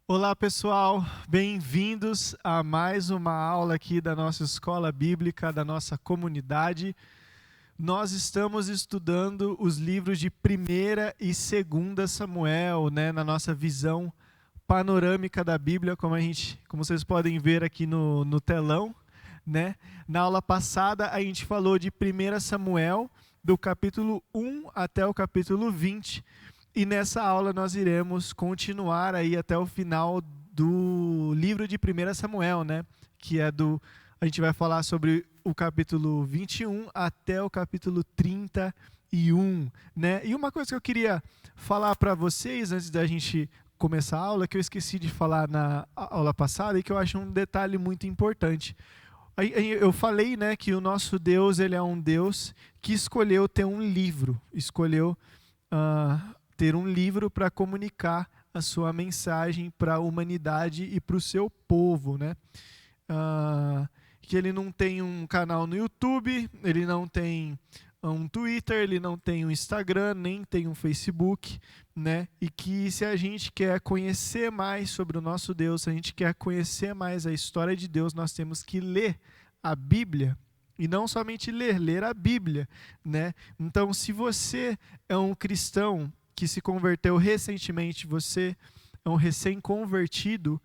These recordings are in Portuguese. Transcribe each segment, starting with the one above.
Olá, pessoal, bem-vindos a mais uma aula aqui da nossa escola bíblica, da nossa comunidade. Nós estamos estudando os livros de 1ª e 2ª Samuel, né, na nossa visão panorâmica da Bíblia, como vocês podem ver aqui no telão, né? Na aula passada a gente falou de 1ª Samuel, do capítulo 1 até o capítulo 20. E nessa aula nós iremos continuar aí até o final do livro de 1ª Samuel, né? A gente vai falar sobre o capítulo 21 até o capítulo 31, né? E uma coisa que eu queria falar para vocês antes da gente começar a aula, que eu esqueci de falar na aula passada e que eu acho um detalhe muito importante. Eu falei, né, que o nosso Deus, ele é um Deus que escolheu ter um livro, escolheu ter um livro para comunicar a sua mensagem para a humanidade e para o seu povo, né? Que ele não tem um canal no YouTube, ele não tem um Twitter, ele não tem um Instagram, nem tem um Facebook, né? E que se a gente quer conhecer mais sobre o nosso Deus, se a gente quer conhecer mais a história de Deus, nós temos que ler a Bíblia. E não somente ler a Bíblia, né? Então, se você é um cristão que se converteu recentemente, você é um recém-convertido,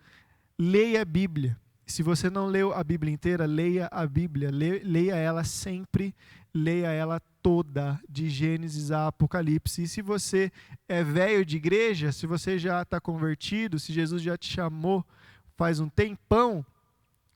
leia a Bíblia. Se você não leu a Bíblia inteira, leia a Bíblia. Leia ela sempre, leia ela toda, de Gênesis a Apocalipse. E se você é velho de igreja, se você já está convertido, se Jesus já te chamou faz um tempão,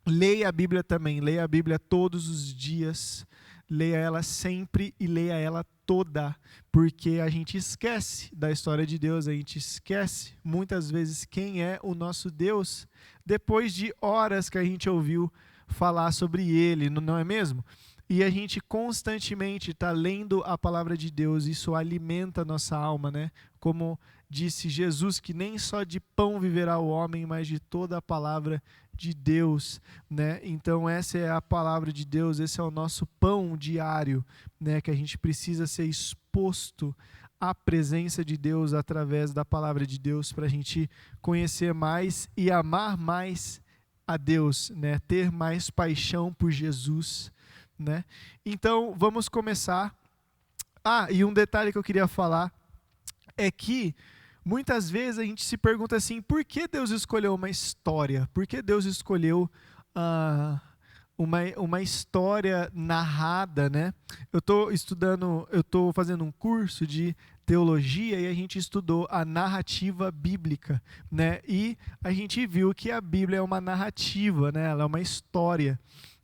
leia a Bíblia também. Leia a Bíblia todos os dias. Leia ela sempre e leia ela toda, porque a gente esquece da história de Deus, a gente esquece muitas vezes quem é o nosso Deus, depois de horas que a gente ouviu falar sobre Ele, não é mesmo? E a gente constantemente está lendo a palavra de Deus, isso alimenta a nossa alma, né? Como disse Jesus, que nem só de pão viverá o homem, mas de toda a palavra de Deus, né? Então essa é a palavra de Deus, esse é o nosso pão diário, né? Que a gente precisa ser exposto à presença de Deus através da palavra de Deus para a gente conhecer mais e amar mais a Deus, né? Ter mais paixão por Jesus, né? Então vamos começar. E um detalhe que eu queria falar é que muitas vezes a gente se pergunta assim, por que Deus escolheu uma história? Por que Deus escolheu uma história narrada, né? Eu estou fazendo um curso de teologia e a gente estudou a narrativa bíblica, né? E a gente viu que a Bíblia é uma narrativa, né? Ela é uma história.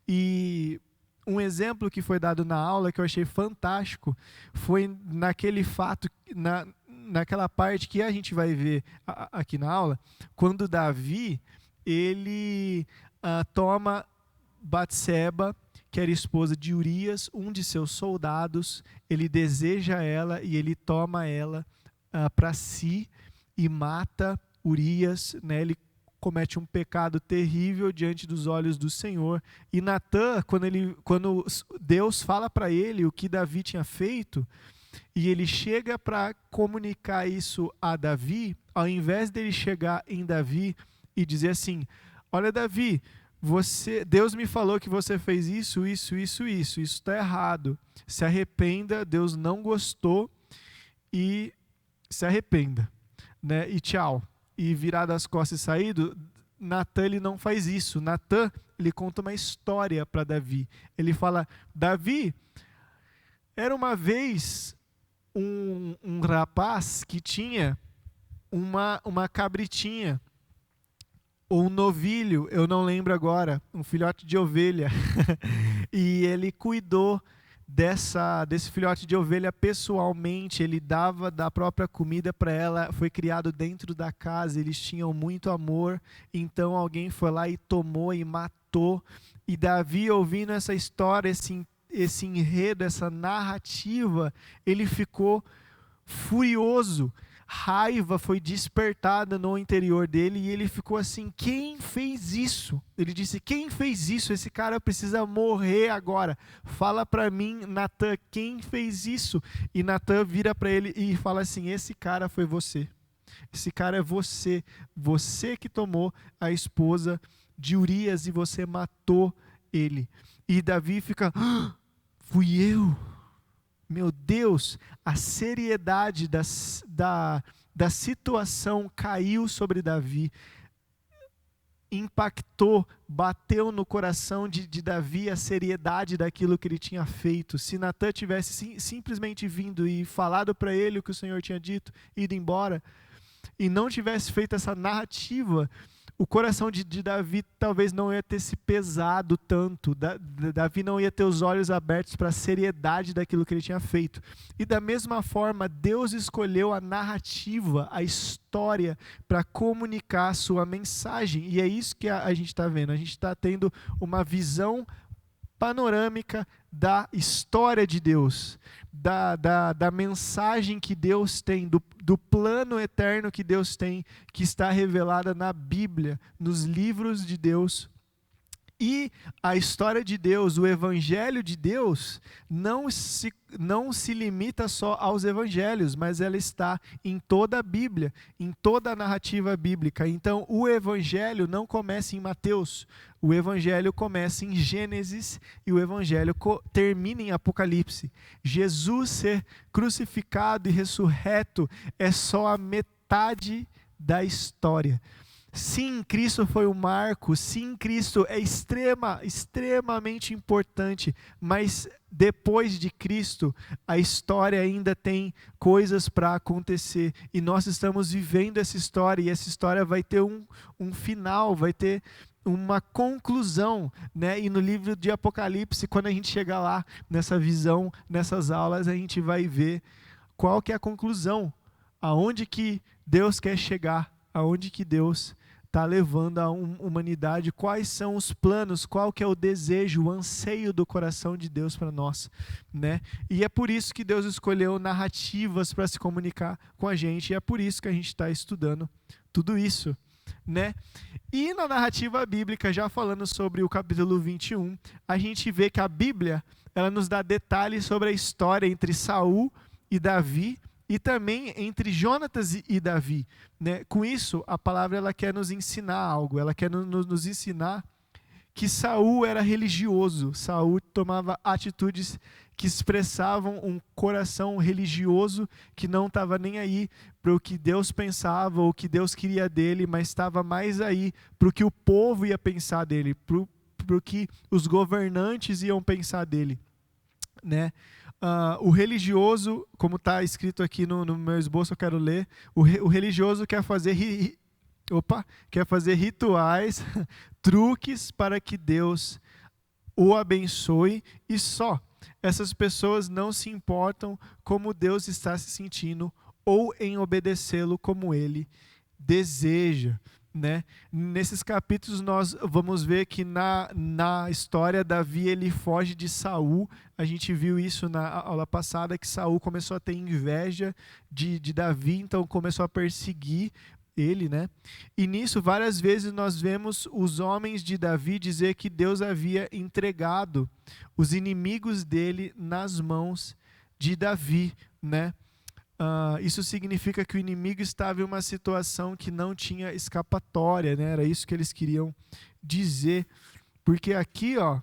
E um exemplo que foi dado na aula que eu achei fantástico foi naquele fato, naquela parte que a gente vai ver aqui na aula, quando Davi ele toma Batseba, que era esposa de Urias, um de seus soldados, ele deseja ela e ele toma ela para si e mata Urias, né? Ele comete um pecado terrível diante dos olhos do Senhor. E Natã, quando Deus fala para ele o que Davi tinha feito, e ele chega para comunicar isso a Davi, ao invés dele chegar em Davi e dizer assim, olha Davi, Deus me falou que você fez isso está errado. Se arrependa, Deus não gostou e se arrependa, né? E tchau. E virar das costas e sair, Natã ele não faz isso. Natã, ele conta uma história para Davi. Ele fala, Davi, era uma vez um rapaz que tinha uma cabritinha, ou um novilho, eu não lembro agora, um filhote de ovelha. E ele cuidou desse filhote de ovelha pessoalmente, ele dava da própria comida para ela, foi criado dentro da casa, eles tinham muito amor, então alguém foi lá e tomou e matou. E Davi, ouvindo essa história, esse enredo, essa narrativa, ele ficou furioso. Raiva foi despertada no interior dele e ele ficou assim, quem fez isso? Ele disse, quem fez isso? Esse cara precisa morrer agora. Fala para mim, Natã, quem fez isso? E Natã vira para ele e fala assim, esse cara foi você. Esse cara é você. Você que tomou a esposa de Urias e você matou ele. E Davi fica, fui eu? Meu Deus, a seriedade da situação caiu sobre Davi, impactou, bateu no coração de Davi a seriedade daquilo que ele tinha feito. Se Natan tivesse simplesmente vindo e falado para ele o que o Senhor tinha dito, ido embora, e não tivesse feito essa narrativa, o coração de Davi talvez não ia ter se pesado tanto. Davi não ia ter os olhos abertos para a seriedade daquilo que ele tinha feito. E da mesma forma, Deus escolheu a narrativa, a história, para comunicar a sua mensagem. E é isso que a gente está vendo. A gente está tendo uma visão panorâmica da história de Deus, da mensagem que Deus tem, do plano eterno que Deus tem, que está revelada na Bíblia, nos livros de Deus. E a história de Deus, o evangelho de Deus, não se limita só aos evangelhos, mas ela está em toda a Bíblia, em toda a narrativa bíblica. Então, o evangelho não começa em Mateus, o evangelho começa em Gênesis e o evangelho termina em Apocalipse. Jesus ser crucificado e ressurreto é só a metade da história. Sim, Cristo foi um marco, sim, Cristo é extremamente importante, mas depois de Cristo, a história ainda tem coisas para acontecer, e nós estamos vivendo essa história, e essa história vai ter um final, vai ter uma conclusão, né? E no livro de Apocalipse, quando a gente chegar lá, nessa visão, nessas aulas, a gente vai ver qual que é a conclusão, aonde que Deus quer chegar, aonde que Deus está levando a humanidade, quais são os planos, qual que é o desejo, o anseio do coração de Deus para nós, né? E é por isso que Deus escolheu narrativas para se comunicar com a gente, e é por isso que a gente está estudando tudo isso, né? E na narrativa bíblica, já falando sobre o capítulo 21, a gente vê que a Bíblia, ela nos dá detalhes sobre a história entre Saul e Davi, e também entre Jonatas e Davi, né? Com isso, a palavra ela quer nos ensinar algo, ela quer nos ensinar que Saul era religioso, Saul tomava atitudes que expressavam um coração religioso que não estava nem aí para o que Deus pensava ou o que Deus queria dele, mas estava mais aí para o que o povo ia pensar dele, para o que os governantes iam pensar dele, né? O religioso, como está escrito aqui no meu esboço, eu quero ler, o religioso quer fazer rituais, truques para que Deus o abençoe, e só. Essas pessoas não se importam como Deus está se sentindo ou em obedecê-lo como ele deseja, né? Nesses capítulos nós vamos ver que na história Davi ele foge de Saul. A gente viu isso na aula passada, que Saul começou a ter inveja de Davi, então começou a perseguir ele, né? E nisso várias vezes nós vemos os homens de Davi dizer que Deus havia entregado os inimigos dele nas mãos de Davi, né? Isso significa que o inimigo estava em uma situação que não tinha escapatória, né? Era isso que eles queriam dizer. Porque aqui, ó,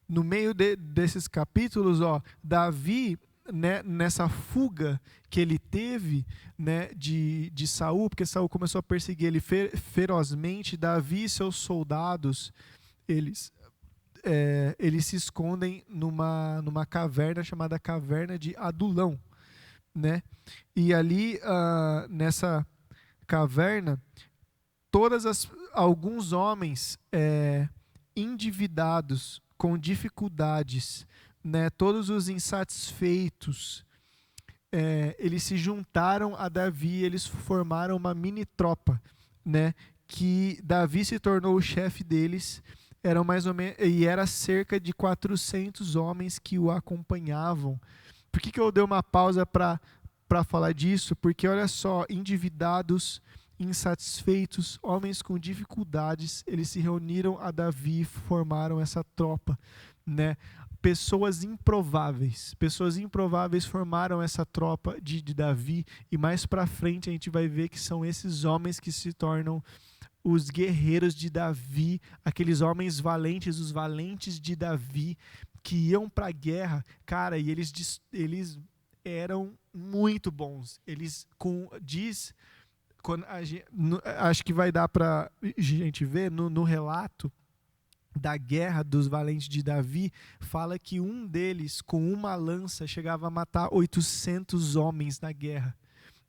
no meio desses capítulos, ó, Davi, né, nessa fuga que ele teve, né, de Saul, porque Saul começou a perseguir ele ferozmente, Davi e seus soldados, eles se escondem numa caverna chamada Caverna de Adulão, né? E ali, nessa caverna, alguns homens endividados, com dificuldades, né? Todos os insatisfeitos, eles se juntaram a Davi, eles formaram uma mini tropa, né? Que Davi se tornou o chefe deles. Eram mais ou menos, e era cerca de 400 homens que o acompanhavam. Por que eu dei uma pausa para falar disso? Porque olha só, endividados, insatisfeitos, homens com dificuldades, eles se reuniram a Davi e formaram essa tropa, né? pessoas improváveis formaram essa tropa de Davi, e mais para frente a gente vai ver que são esses homens que se tornam os guerreiros de Davi, aqueles homens valentes, os valentes de Davi, que iam para a guerra, cara, e eles eram muito bons. Acho que vai dar para a gente ver no relato da guerra dos valentes de Davi, fala que um deles, com uma lança, chegava a matar 800 homens na guerra.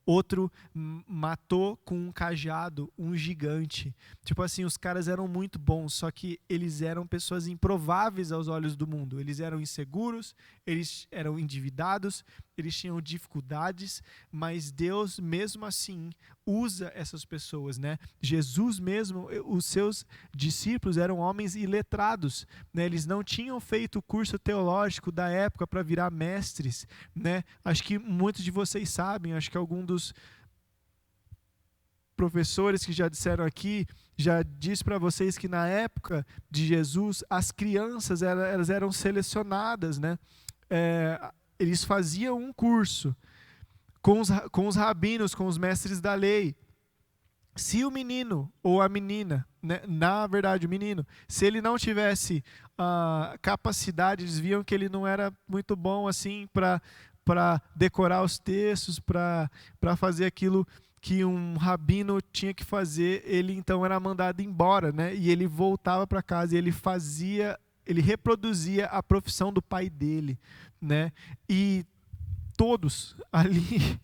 Outro matou com um cajado um gigante. Tipo assim, os caras eram muito bons, só que eles eram pessoas improváveis aos olhos do mundo. Eles eram inseguros, eles eram endividados, eles tinham dificuldades, mas Deus, mesmo assim, usa essas pessoas, né? Jesus mesmo, os seus discípulos eram homens iletrados, né? Eles não tinham feito o curso teológico da época para virar mestres, né? Acho que muitos de vocês sabem, acho que algum dos professores que já disseram aqui, já disse para vocês que na época de Jesus, as crianças elas eram selecionadas, né? Eles faziam um curso com os rabinos, com os mestres da lei. Se o menino ou a menina, né, na verdade o menino, se ele não tivesse capacidade, eles viam que ele não era muito bom assim para decorar os textos, para fazer aquilo que um rabino tinha que fazer, ele então era mandado embora, né? E ele voltava para casa e ele reproduzia a profissão do pai dele, né? E todos ali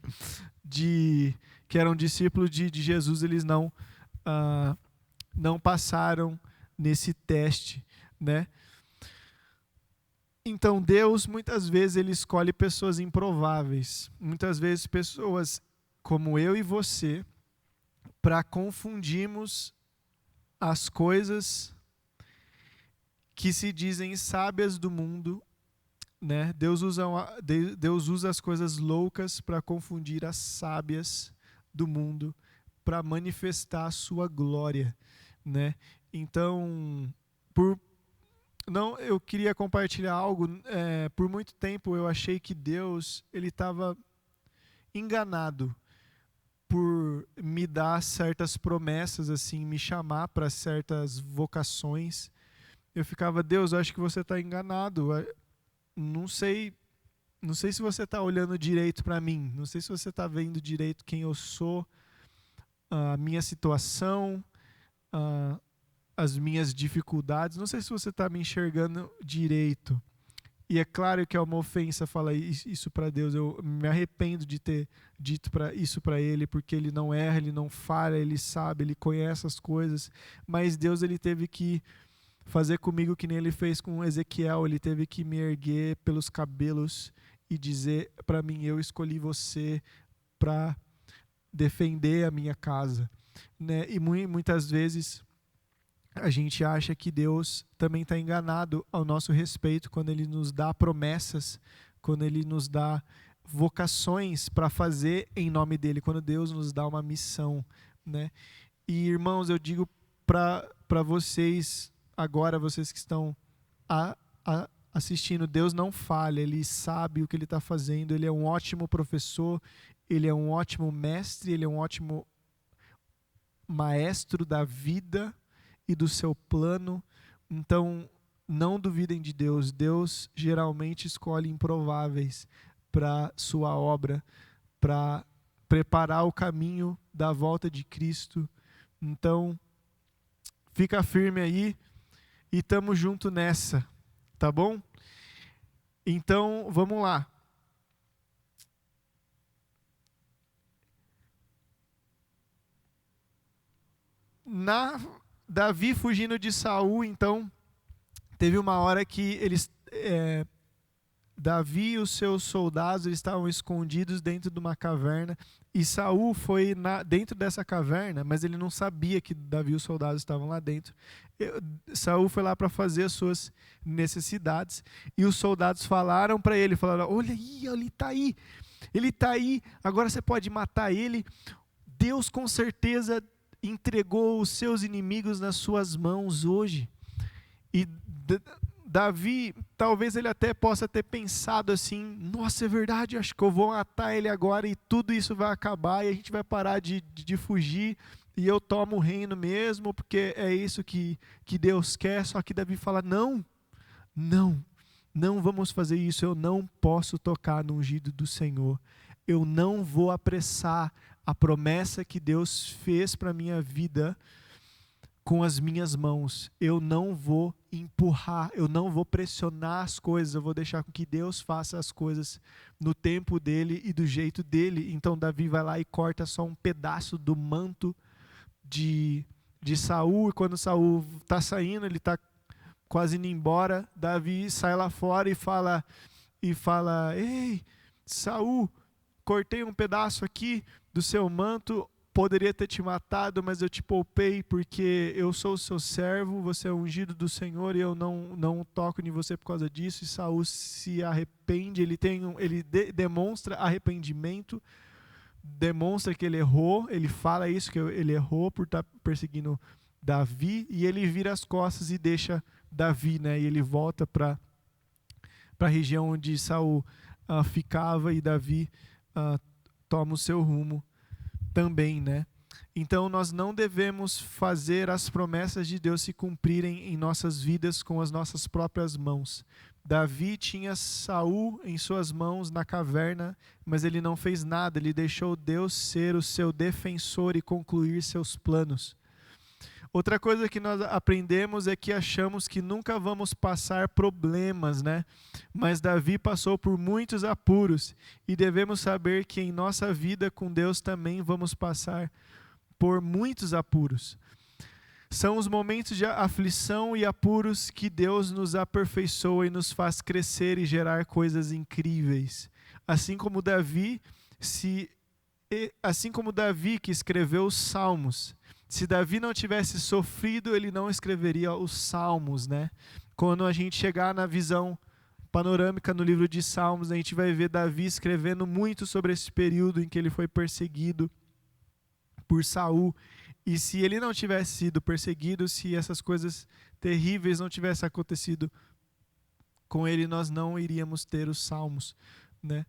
que eram discípulos de Jesus, eles não passaram nesse teste, né? Então Deus muitas vezes ele escolhe pessoas improváveis, muitas vezes pessoas como eu e você, para confundirmos as coisas que se dizem sábias do mundo, né? Deus usa as coisas loucas para confundir as sábias do mundo, para manifestar a sua glória, né? Então, eu queria compartilhar algo. Por muito tempo eu achei que Deus ele estava enganado por me dar certas promessas, assim, me chamar para certas vocações. Eu ficava, Deus, eu acho que você está enganado. Não sei se você está olhando direito para mim. Não sei se você está vendo direito quem eu sou, a minha situação, as minhas dificuldades. Não sei se você está me enxergando direito. E é claro que é uma ofensa falar isso para Deus. Eu me arrependo de ter dito isso para Ele, porque Ele não erra, Ele não falha, Ele sabe, Ele conhece as coisas. Mas Deus ele teve que fazer comigo que nem Ele fez com Ezequiel. Ele teve que me erguer pelos cabelos e dizer para mim, eu escolhi você para defender a minha casa, né? E muitas vezes a gente acha que Deus também está enganado ao nosso respeito quando Ele nos dá promessas, quando Ele nos dá vocações para fazer em nome dEle, quando Deus nos dá uma missão, né? E irmãos, eu digo para vocês agora, vocês que estão assistindo, Deus não falha, Ele sabe o que Ele está fazendo, Ele é um ótimo professor, Ele é um ótimo mestre, Ele é um ótimo maestro da vida e do seu plano. Então, não duvidem de Deus. Deus geralmente escolhe improváveis para sua obra, para preparar o caminho da volta de Cristo. Então, fica firme aí e tamo junto nessa, tá bom? Então, vamos lá. Davi fugindo de Saul, então, teve uma hora que Davi e os seus soldados eles estavam escondidos dentro de uma caverna, e Saul foi dentro dessa caverna, mas ele não sabia que Davi e os soldados estavam lá dentro. Saul foi lá para fazer as suas necessidades, e os soldados falaram para ele, olha aí, ele está aí, agora você pode matar ele. Deus com certeza entregou os seus inimigos nas suas mãos hoje. E Davi, talvez ele até possa ter pensado assim, nossa, é verdade, acho que eu vou matar ele agora e tudo isso vai acabar e a gente vai parar de fugir e eu tomo o reino mesmo, porque é isso que Deus quer. Só que Davi fala, não vamos fazer isso, eu não posso tocar no ungido do Senhor, eu não vou apressar a promessa que Deus fez para a minha vida com as minhas mãos, eu não vou empurrar, eu não vou pressionar as coisas, eu vou deixar com que Deus faça as coisas no tempo dele e do jeito dele. Então Davi vai lá e corta só um pedaço do manto de Saul, e quando Saul está saindo, ele está quase indo embora, Davi sai lá fora e fala, ei, Saul, cortei um pedaço aqui do seu manto, poderia ter te matado, mas eu te poupei porque eu sou o seu servo, você é ungido do Senhor e eu não toco em você por causa disso. E Saul se arrepende, ele demonstra arrependimento, demonstra que ele errou, ele fala isso, que ele errou por estar perseguindo Davi, e ele vira as costas e deixa Davi, né? E ele volta para a região onde Saul ficava, e Davi toma o seu rumo também, né? Então nós não devemos fazer as promessas de Deus se cumprirem em nossas vidas com as nossas próprias mãos. Davi tinha Saul em suas mãos na caverna, mas ele não fez nada, ele deixou Deus ser o seu defensor e concluir seus planos. Outra coisa que nós aprendemos é que achamos que nunca vamos passar problemas, né? Mas Davi passou por muitos apuros e devemos saber que em nossa vida com Deus também vamos passar por muitos apuros. São os momentos de aflição e apuros que Deus nos aperfeiçoa e nos faz crescer e gerar coisas incríveis. Assim como Davi que escreveu os Salmos. Se Davi não tivesse sofrido, ele não escreveria os Salmos, né? Quando a gente chegar na visão panorâmica no livro de Salmos, a gente vai ver Davi escrevendo muito sobre esse período em que ele foi perseguido por Saul. E se ele não tivesse sido perseguido, se essas coisas terríveis não tivessem acontecido com ele, nós não iríamos ter os Salmos, né?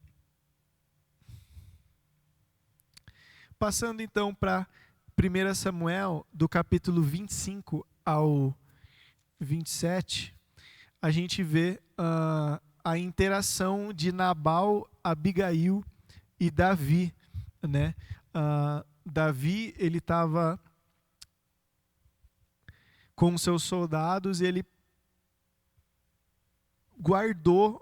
Passando então para 1 Samuel, do capítulo 25 ao 27, a gente vê a interação de Nabal, Abigail e Davi, né? Davi, ele estava com seus soldados e ele guardou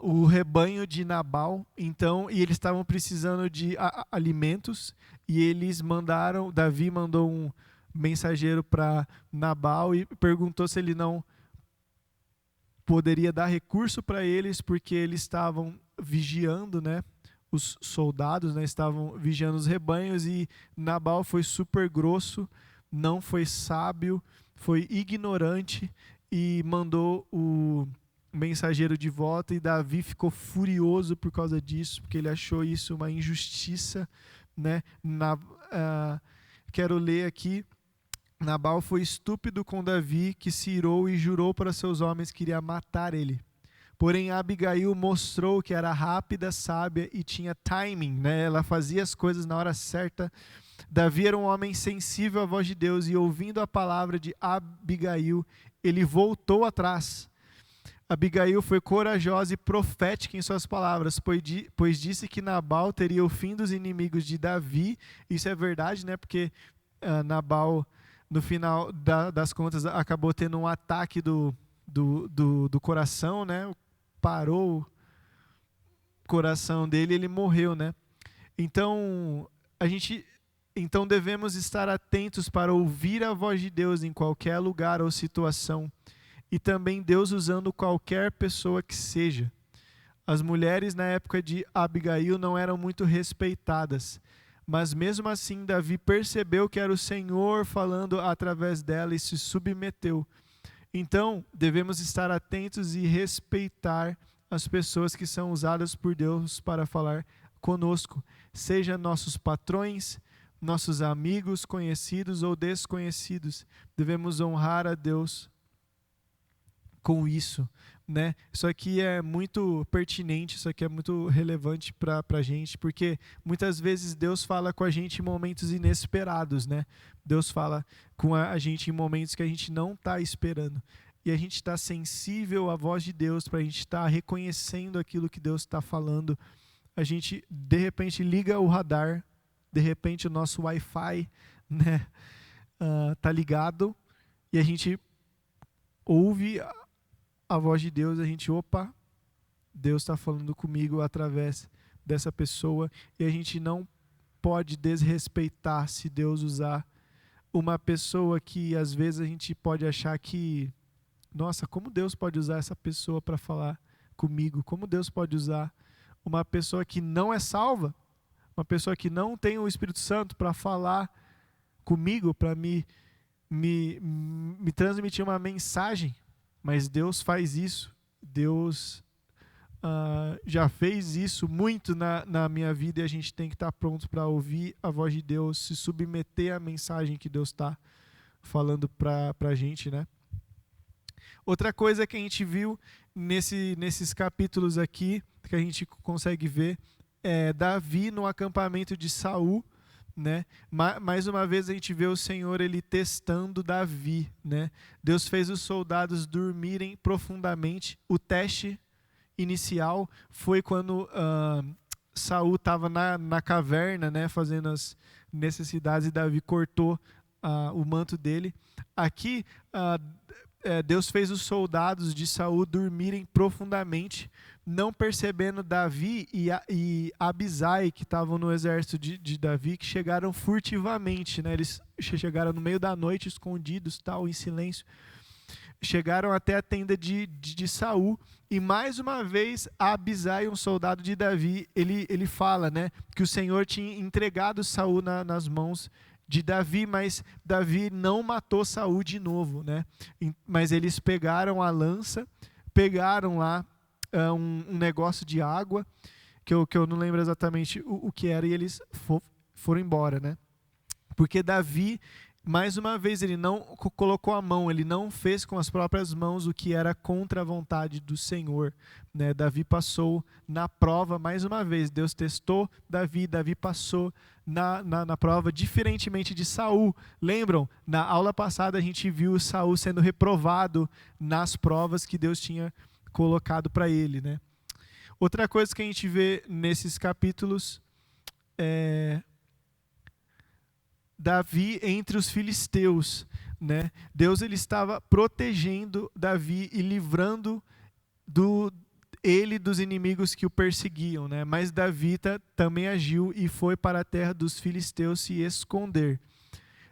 o rebanho de Nabal, então, e eles estavam precisando de alimentos, e Davi mandou um mensageiro para Nabal e perguntou se ele não poderia dar recurso para eles, porque eles estavam vigiando, né? Os soldados, né, estavam vigiando os rebanhos, e Nabal foi super grosso, não foi sábio, foi ignorante e mandou o mensageiro de volta, e Davi ficou furioso por causa disso, porque ele achou isso uma injustiça, né? Quero ler aqui. Nabal foi estúpido com Davi, que se irou e jurou para seus homens que iria matar ele. Porém, Abigail mostrou que era rápida, sábia e tinha timing, né? Ela fazia as coisas na hora certa. Davi era um homem sensível à voz de Deus, e ouvindo a palavra de Abigail, ele voltou atrás. Abigail foi corajosa e profética em suas palavras, pois disse que Nabal teria o fim dos inimigos de Davi. Isso é verdade, né? Porque Nabal, no final das contas, acabou tendo um ataque do coração, né? Parou o coração dele e ele morreu, né? Então, então devemos estar atentos para ouvir a voz de Deus em qualquer lugar ou situação. E também Deus usando qualquer pessoa que seja. As mulheres na época de Abigail não eram muito respeitadas, mas mesmo assim Davi percebeu que era o Senhor falando através dela e se submeteu. Então, devemos estar atentos e respeitar as pessoas que são usadas por Deus para falar conosco, seja nossos patrões, nossos amigos, conhecidos ou desconhecidos. Devemos honrar a Deus com isso, né? Isso aqui é muito pertinente, isso aqui é muito relevante para a gente, porque muitas vezes Deus fala com a gente em momentos inesperados, né? Deus fala com a gente em momentos que a gente não está esperando. E a gente está sensível à voz de Deus, para a gente estar reconhecendo aquilo que Deus está falando. A gente, de repente, liga o radar, de repente o nosso Wi-Fi, né, tá ligado, e a gente ouve a voz de Deus, a gente, opa, Deus está falando comigo através dessa pessoa, e a gente não pode desrespeitar se Deus usar uma pessoa que às vezes a gente pode achar que, nossa, como Deus pode usar essa pessoa para falar comigo? Como Deus pode usar uma pessoa que não é salva, uma pessoa que não tem o Espírito Santo para falar comigo, para me transmitir uma mensagem? Mas Deus faz isso. Deus já fez isso muito na minha vida, e a gente tem que estar pronto para ouvir a voz de Deus, se submeter à mensagem que Deus está falando para a gente, né? Outra coisa que a gente viu nesses capítulos aqui, que a gente consegue ver, é Davi no acampamento de Saul, né? Mais uma vez a gente vê o Senhor ele testando Davi, né? Deus fez os soldados dormirem profundamente. O teste inicial foi quando Saul estava na caverna, né, fazendo as necessidades, e Davi cortou o manto dele. Aqui Deus fez os soldados de Saul dormirem profundamente, não percebendo Davi e Abisai, que estavam no exército de Davi, que chegaram furtivamente, né? Eles chegaram no meio da noite, escondidos, tal, em silêncio. Chegaram até a tenda de Saul, e mais uma vez Abisai, um soldado de Davi, ele fala, né, que o Senhor tinha entregado Saul nas mãos de Davi, mas Davi não matou Saul de novo, né? Mas eles pegaram a lança, pegaram lá um negócio de água, que eu não lembro exatamente o que era, e eles foram embora, né? Porque Davi, mais uma vez, ele não colocou a mão, ele não fez com as próprias mãos o que era contra a vontade do Senhor, né? Davi passou na prova, mais uma vez, Deus testou Davi passou na prova, diferentemente de Saul. Lembram? Na aula passada a gente viu Saul sendo reprovado nas provas que Deus tinha colocado para ele, né? Outra coisa que a gente vê nesses capítulos é Davi entre os filisteus, né? Deus ele estava protegendo Davi e livrando ele dos inimigos que o perseguiam, né? Mas Davi também agiu e foi para a terra dos filisteus se esconder.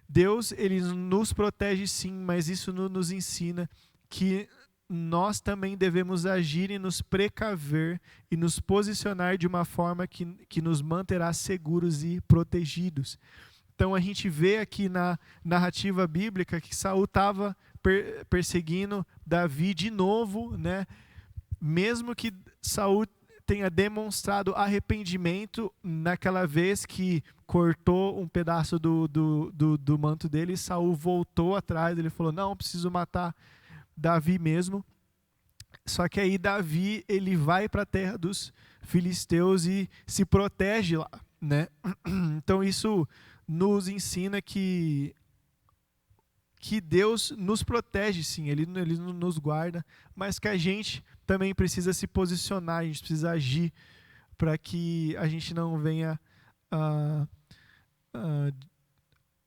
Deus ele nos protege sim, mas isso nos ensina que nós também devemos agir e nos precaver e nos posicionar de uma forma que nos manterá seguros e protegidos. Então a gente vê aqui na narrativa bíblica que Saul estava perseguindo Davi de novo, né? Mesmo que Saul tenha demonstrado arrependimento naquela vez que cortou um pedaço do manto dele, Saul voltou atrás, ele falou, não, preciso matar Davi mesmo. Só que aí Davi ele vai para a terra dos filisteus e se protege lá, né? Então isso nos ensina que Deus nos protege sim, Ele nos guarda, mas que a gente também precisa se posicionar, a gente precisa agir para que a gente não venha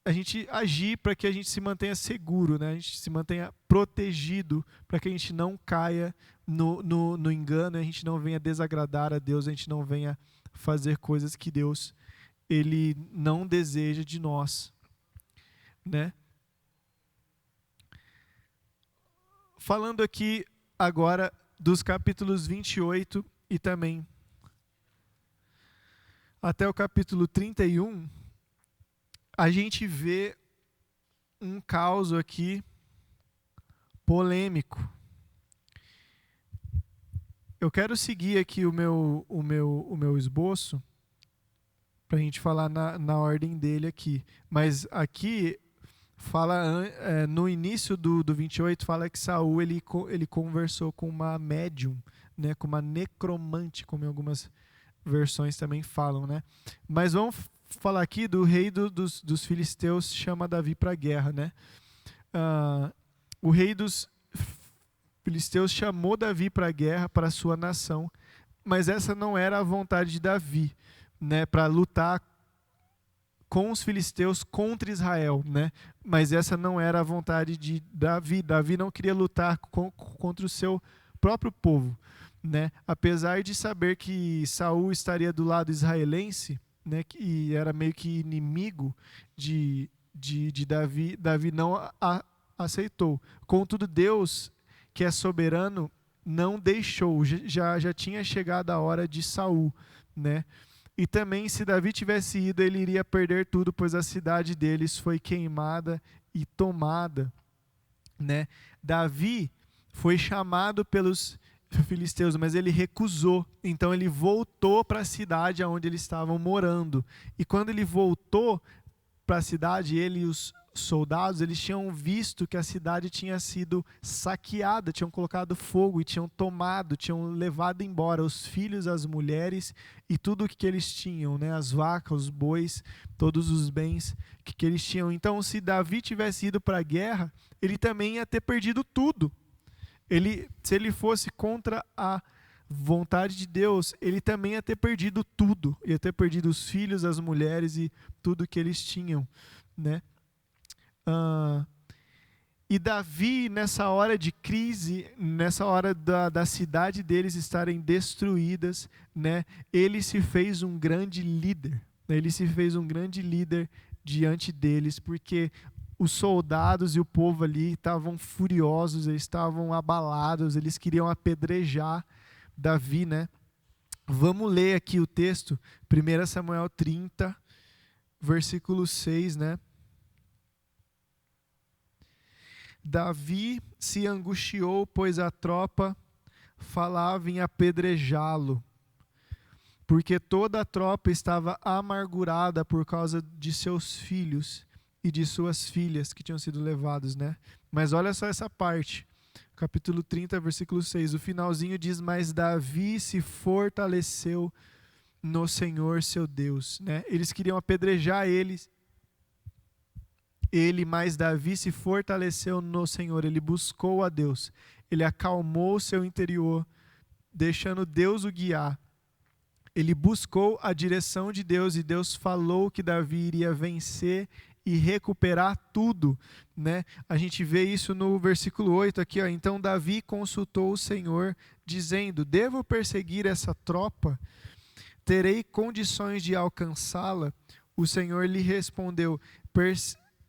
a gente agir para que a gente se mantenha seguro, né? A gente se mantenha protegido, para que a gente não caia no engano, a gente não venha desagradar a Deus, a gente não venha fazer coisas que Deus Ele não deseja de nós, né? Falando aqui agora dos capítulos 28 e também até o capítulo 31, a gente vê um caos aqui polêmico. Eu quero seguir aqui o meu esboço para a gente falar na ordem dele aqui. Mas aqui fala no início do 28, fala que Saul ele conversou com uma médium, né, com uma necromante, como em algumas versões também falam, né? Mas vamos falar aqui do rei dos filisteus, chama Davi para a guerra, né? O rei dos filisteus chamou Davi para a guerra, para a sua nação, mas essa não era a vontade de Davi, né, para lutar com os filisteus contra Israel, né? Mas essa não era a vontade de Davi. Davi não queria lutar contra o seu próprio povo, né? Apesar de saber que Saul estaria do lado israelense, né, que era meio que inimigo de Davi, Davi não aceitou. Contudo, Deus, que é soberano, não deixou. Já tinha chegado a hora de Saul, né? E também, se Davi tivesse ido, ele iria perder tudo, pois a cidade deles foi queimada e tomada, né? Davi foi chamado pelos filisteus, mas ele recusou. Então ele voltou para a cidade onde eles estavam morando. E quando ele voltou para a cidade, ele e os soldados, eles tinham visto que a cidade tinha sido saqueada, tinham colocado fogo e tinham tomado, tinham levado embora os filhos, as mulheres e tudo o que eles tinham, né? As vacas, os bois, todos os bens que eles tinham. Então, se Davi tivesse ido para a guerra, ele também ia ter perdido tudo. Se ele fosse contra a vontade de Deus, ele também ia ter perdido tudo. Ia ter perdido os filhos, as mulheres e tudo que eles tinham, né? E Davi, nessa hora de crise, nessa hora da cidade deles estarem destruídas, né, ele se fez um grande líder. Ele se fez um grande líder diante deles, porque os soldados e o povo ali estavam furiosos, eles estavam abalados, eles queriam apedrejar Davi, né? Vamos ler aqui o texto, 1 Samuel 30, versículo 6, né? Davi se angustiou, pois a tropa falava em apedrejá-lo, porque toda a tropa estava amargurada por causa de seus filhos e de suas filhas que tinham sido levados, né? Mas olha só essa parte, capítulo 30, versículo 6, o finalzinho diz: mas Davi se fortaleceu no Senhor seu Deus, né? Eles queriam apedrejar mas Davi se fortaleceu no Senhor, ele buscou a Deus, ele acalmou o seu interior, deixando Deus o guiar. Ele buscou a direção de Deus e Deus falou que Davi iria vencer e recuperar tudo, né? A gente vê isso no versículo 8 aqui, ó. Então Davi consultou o Senhor, dizendo: devo perseguir essa tropa? Terei condições de alcançá-la? O Senhor lhe respondeu: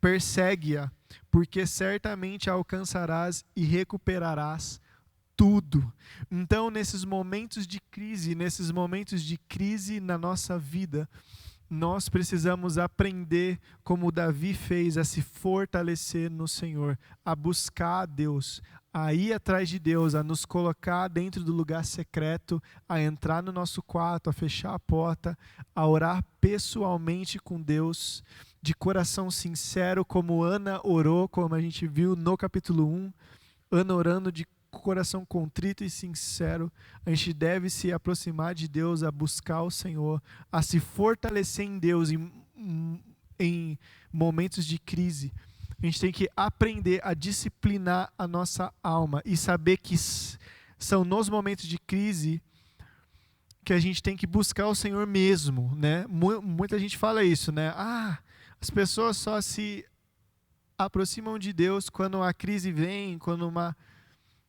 persegue-a, porque certamente a alcançarás e recuperarás tudo. Então, nesses momentos de crise na nossa vida, nós precisamos aprender, como Davi fez, a se fortalecer no Senhor, a buscar a Deus, a ir atrás de Deus, a nos colocar dentro do lugar secreto, a entrar no nosso quarto, a fechar a porta, a orar pessoalmente com Deus, de coração sincero, como Ana orou, como a gente viu no capítulo 1, Ana orando de coração contrito e sincero. A gente deve se aproximar de Deus, a buscar o Senhor, a se fortalecer em Deus em momentos de crise. A gente tem que aprender a disciplinar a nossa alma e saber que são nos momentos de crise que a gente tem que buscar o Senhor mesmo, né? Muita gente fala isso, né? As pessoas só se aproximam de Deus quando a crise vem, quando uma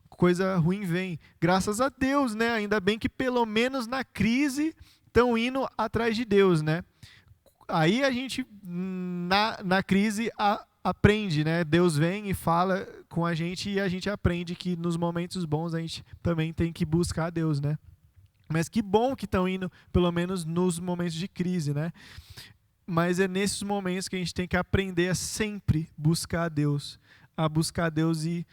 coisa ruim vem. Graças a Deus, né? Ainda bem que pelo menos na crise estão indo atrás de Deus, né? Aí a gente, na crise, aprende, né? Deus vem e fala com a gente e a gente aprende que nos momentos bons a gente também tem que buscar a Deus, né? Mas que bom que estão indo, pelo menos nos momentos de crise, né? Mas é nesses momentos que a gente tem que aprender a sempre buscar a Deus e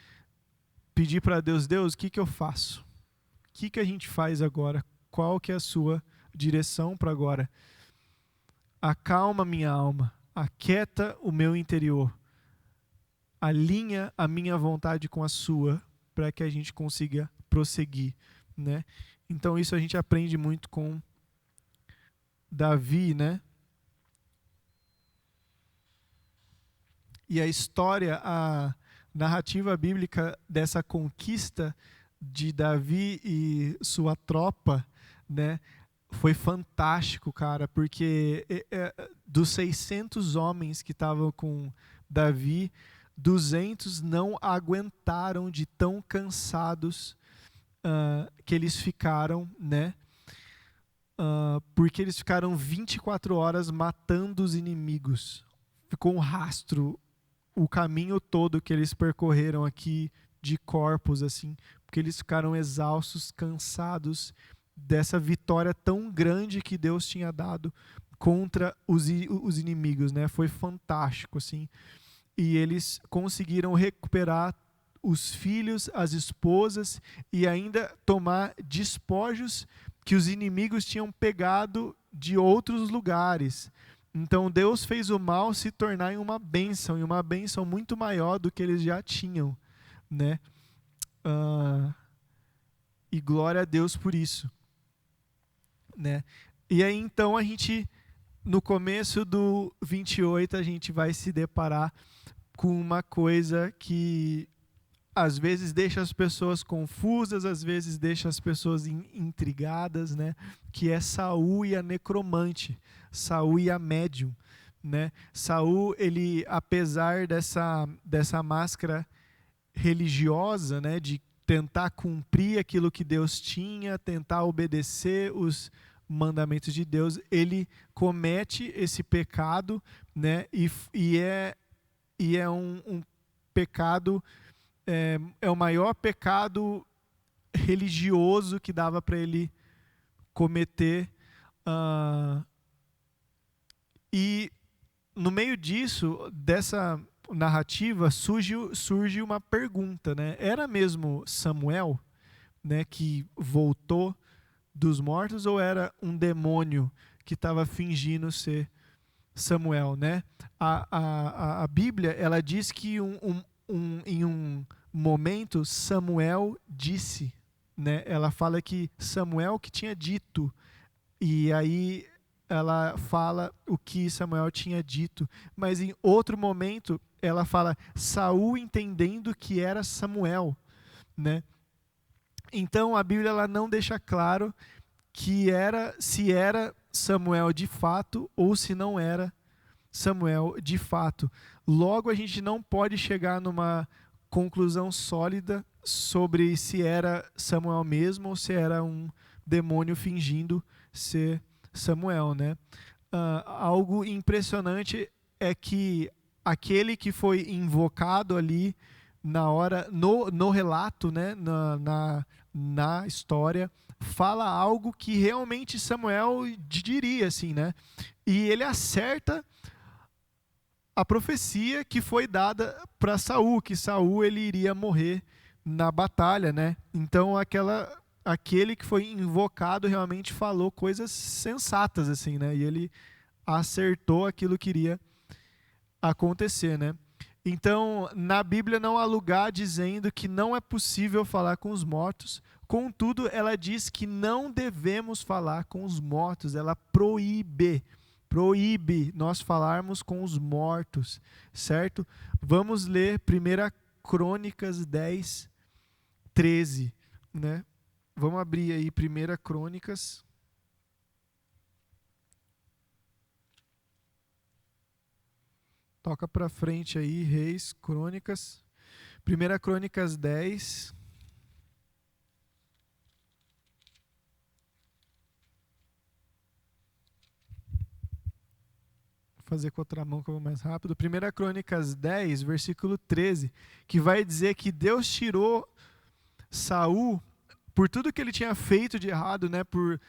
pedir para Deus: Deus, o que eu faço? O que a gente faz agora? Qual que é a sua direção para agora? Acalma minha alma, aquieta o meu interior. alinha a minha vontade com a sua, para que a gente consiga prosseguir, né? Então isso a gente aprende muito com Davi, né? E a história, a narrativa bíblica dessa conquista de Davi e sua tropa, né? Foi fantástico, cara, porque dos 600 homens que estavam com Davi, 200 não aguentaram de tão cansados que eles ficaram, né? Porque eles ficaram 24 horas matando os inimigos. Ficou um rastro, o caminho todo que eles percorreram aqui de corpos, assim, porque eles ficaram exaustos, cansados dessa vitória tão grande que Deus tinha dado contra os inimigos, né? Foi fantástico, assim. E eles conseguiram recuperar os filhos, as esposas e ainda tomar despojos que os inimigos tinham pegado de outros lugares. Então Deus fez o mal se tornar em uma bênção, e uma bênção muito maior do que eles já tinham, né? E glória a Deus por isso, né? E aí então a gente, no começo do 28, a gente vai se deparar com uma coisa que às vezes deixa as pessoas confusas, às vezes deixa as pessoas intrigadas, né? Que é Saul e a necromante, Saul e a médium, né? Saul, ele, apesar dessa máscara religiosa, né? De tentar cumprir aquilo que Deus tinha, tentar obedecer os mandamentos de Deus, ele comete esse pecado, né? E é um pecado, é o maior pecado religioso que dava para ele cometer. E no meio disso, dessa narrativa, surge uma pergunta, né? Era mesmo Samuel, né, que voltou dos mortos, ou era um demônio que estava fingindo ser Samuel, né? A Bíblia, ela diz que em um momento Samuel disse, né? Ela fala que Samuel que tinha dito, e aí ela fala o que Samuel tinha dito, mas em outro momento ela fala Saul entendendo que era Samuel, né? Então a Bíblia, ela não deixa claro se era Samuel de fato ou se não era Samuel de fato. Logo, a gente não pode chegar numa conclusão sólida sobre se era Samuel mesmo ou se era um demônio fingindo ser Samuel, né? Algo impressionante é que aquele que foi invocado ali na hora, no relato, né, na história, fala algo que realmente Samuel diria, assim, né? E ele acerta a profecia que foi dada para Saul, que Saul ele iria morrer na batalha, né? Então aquele que foi invocado realmente falou coisas sensatas, assim, né? E ele acertou aquilo que iria acontecer, né? Então, na Bíblia não há lugar dizendo que não é possível falar com os mortos. Contudo, ela diz que não devemos falar com os mortos. Ela proíbe nós falarmos com os mortos, certo? Vamos ler 1 Crônicas 10, 13, né? Vamos abrir aí 1 Crônicas. Toca para frente aí, Reis, Crônicas. 1 Crônicas 10. Vou fazer com a outra mão que eu vou mais rápido. 1 Crônicas 10, versículo 13, que vai dizer que Deus tirou Saul por tudo que ele tinha feito de errado, né? Por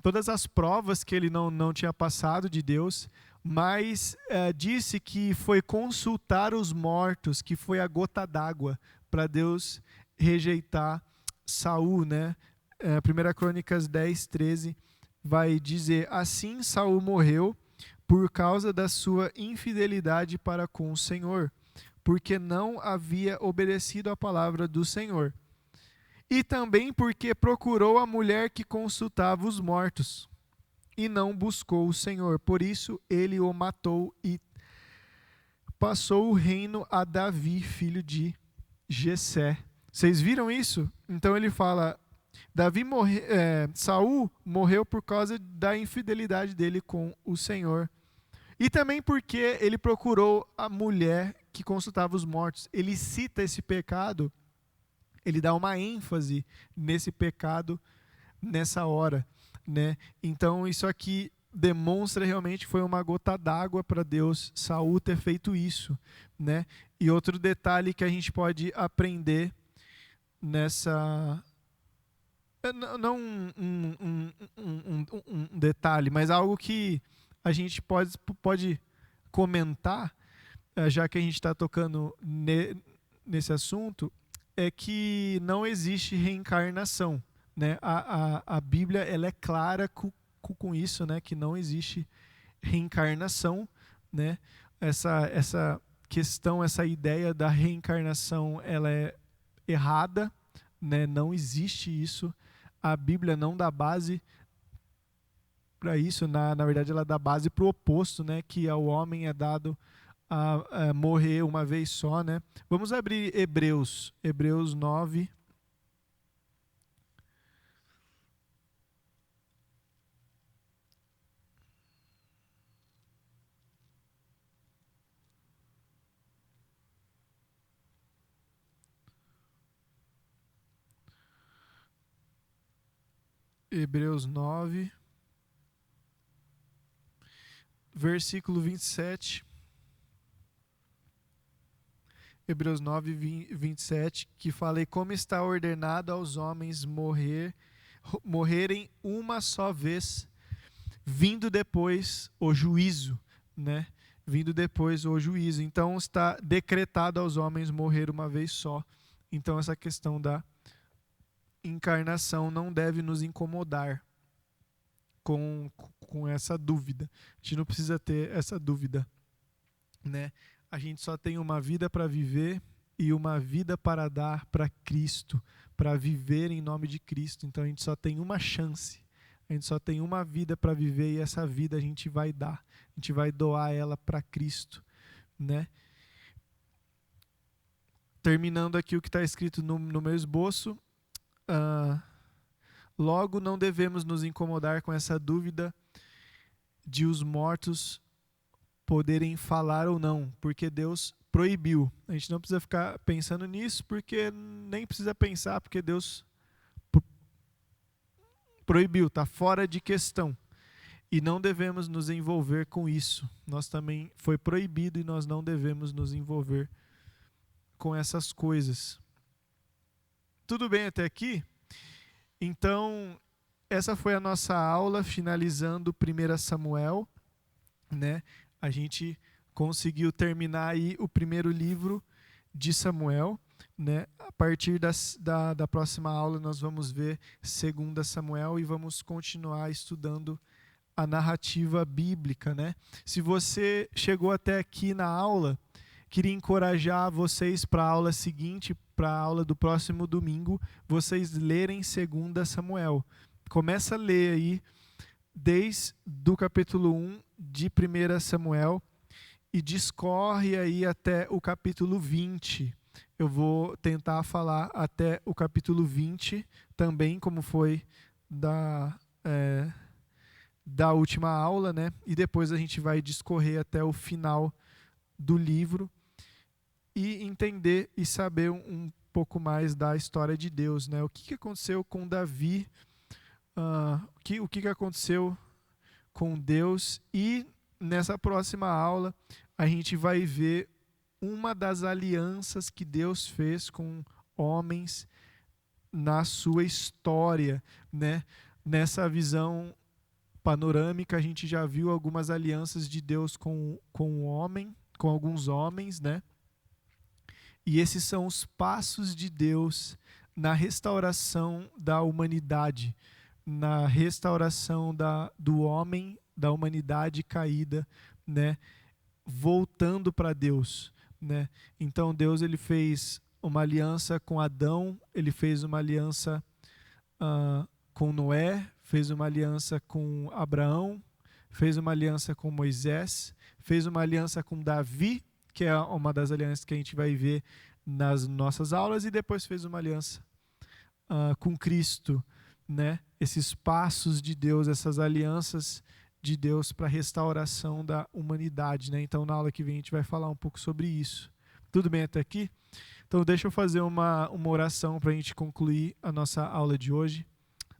todas as provas que ele não tinha passado de Deus, mas disse que foi consultar os mortos, que foi a gota d'água para Deus rejeitar Saul, né? 1 Crônicas 10, 13 vai dizer: assim Saul morreu por causa da sua infidelidade para com o Senhor, porque não havia obedecido à palavra do Senhor. E também porque procurou a mulher que consultava os mortos, e não buscou o Senhor. Por isso ele o matou e passou o reino a Davi, filho de Jessé. Vocês viram isso? Então ele fala, Saul morreu por causa da infidelidade dele com o Senhor. E também porque ele procurou a mulher que consultava os mortos. Ele cita esse pecado, ele dá uma ênfase nesse pecado nessa hora, né? Então isso aqui demonstra realmente que foi uma gota d'água para Deus, Saul ter feito isso, né? E outro detalhe que a gente pode aprender nessa... Não um detalhe, mas algo que a gente pode comentar, já que a gente está tocando nesse assunto, é que não existe reencarnação, né? A Bíblia ela é clara com isso, né? Que não existe reencarnação, né? Essa questão, essa ideia da reencarnação, ela é errada, né? Não existe isso. A Bíblia não dá base para isso, na verdade ela dá base para o oposto, né? Que ao homem é dado a morrer uma vez só, né? Vamos abrir Hebreus 9. Hebreus 9, versículo 27. Hebreus 9, 27, que fala: e como está ordenado aos homens morrerem uma só vez, vindo depois o juízo, né? Vindo depois o juízo. Então está decretado aos homens morrer uma vez só. Então essa questão da encarnação não deve nos incomodar com essa dúvida. A gente não precisa ter essa dúvida, né? A gente só tem uma vida para viver e uma vida para dar para Cristo, para viver em nome de Cristo. Então a gente só tem uma chance, a gente só tem uma vida para viver, e essa vida a gente vai dar, a gente vai doar ela para Cristo, né? Terminando aqui o que está escrito no meu esboço, logo não devemos nos incomodar com essa dúvida de os mortos poderem falar ou não, porque Deus proibiu. A gente não precisa ficar pensando nisso, porque nem precisa pensar, porque Deus proibiu, está fora de questão. E não devemos nos envolver com isso. Nós também foi proibido e nós não devemos nos envolver com essas coisas. Tudo bem até aqui? Então, essa foi a nossa aula, finalizando 1 Samuel, né? A gente conseguiu terminar aí o primeiro livro de Samuel, né? A partir da próxima aula nós vamos ver 2 Samuel e vamos continuar estudando a narrativa bíblica, né? Se você chegou até aqui na aula, queria encorajar vocês para a aula seguinte, para a aula do próximo domingo, vocês lerem 2 Samuel. Começa a ler aí desde o capítulo 1 de 1 Samuel e discorre aí até o capítulo 20. Eu vou tentar falar até o capítulo 20 também, como foi da última aula, né? E depois a gente vai discorrer até o final do livro e entender e saber um pouco mais da história de Deus, né? O que aconteceu com Davi, o que aconteceu com Deus, e nessa próxima aula a gente vai ver uma das alianças que Deus fez com homens na sua história, né? Nessa visão panorâmica a gente já viu algumas alianças de Deus com o homem, com alguns homens, né? E esses são os passos de Deus na restauração da humanidade, na restauração do homem, da humanidade caída, né? Voltando para Deus, né? Então Deus ele fez uma aliança com Adão, ele fez uma aliança com Noé, fez uma aliança com Abraão, fez uma aliança com Moisés, fez uma aliança com Davi, que é uma das alianças que a gente vai ver nas nossas aulas, e depois fez uma aliança com Cristo, né? Esses passos de Deus, essas alianças de Deus para a restauração da humanidade, né? Então, na aula que vem a gente vai falar um pouco sobre isso. Tudo bem até aqui? Então, deixa eu fazer uma oração para a gente concluir a nossa aula de hoje.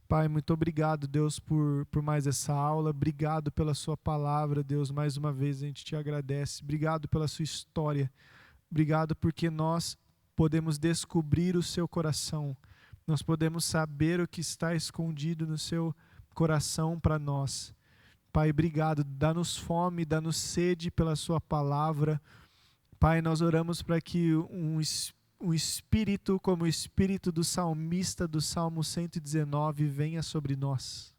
Pai, muito obrigado, Deus, por mais essa aula. Obrigado pela sua palavra, Deus. Mais uma vez a gente te agradece. Obrigado pela sua história. Obrigado porque nós podemos descobrir o seu coração. Nós podemos saber o que está escondido no seu coração para nós. Pai, obrigado. Dá-nos fome, dá-nos sede pela sua palavra. Pai, nós oramos para que um espírito como o espírito do salmista do Salmo 119 venha sobre nós.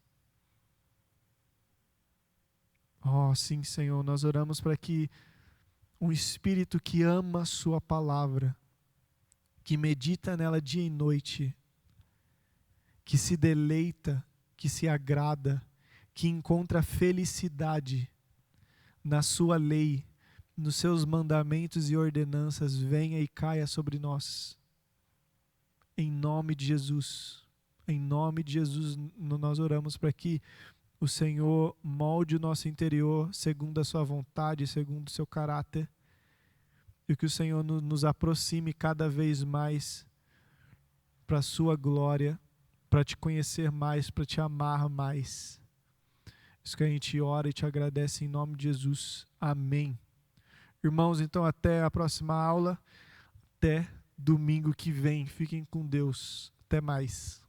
Oh, sim, Senhor, nós oramos para que um espírito que ama a sua palavra, que medita nela dia e noite, que se deleita, que se agrada, que encontra felicidade na sua lei, nos seus mandamentos e ordenanças, venha e caia sobre nós. Em nome de Jesus. Em nome de Jesus, nós oramos para que o Senhor molde o nosso interior segundo a sua vontade, segundo o seu caráter, e que o Senhor nos aproxime cada vez mais para a sua glória, para te conhecer mais, para te amar mais. Isso que a gente ora e te agradece em nome de Jesus. Amém. Irmãos, então até a próxima aula, até domingo que vem. Fiquem com Deus. Até mais.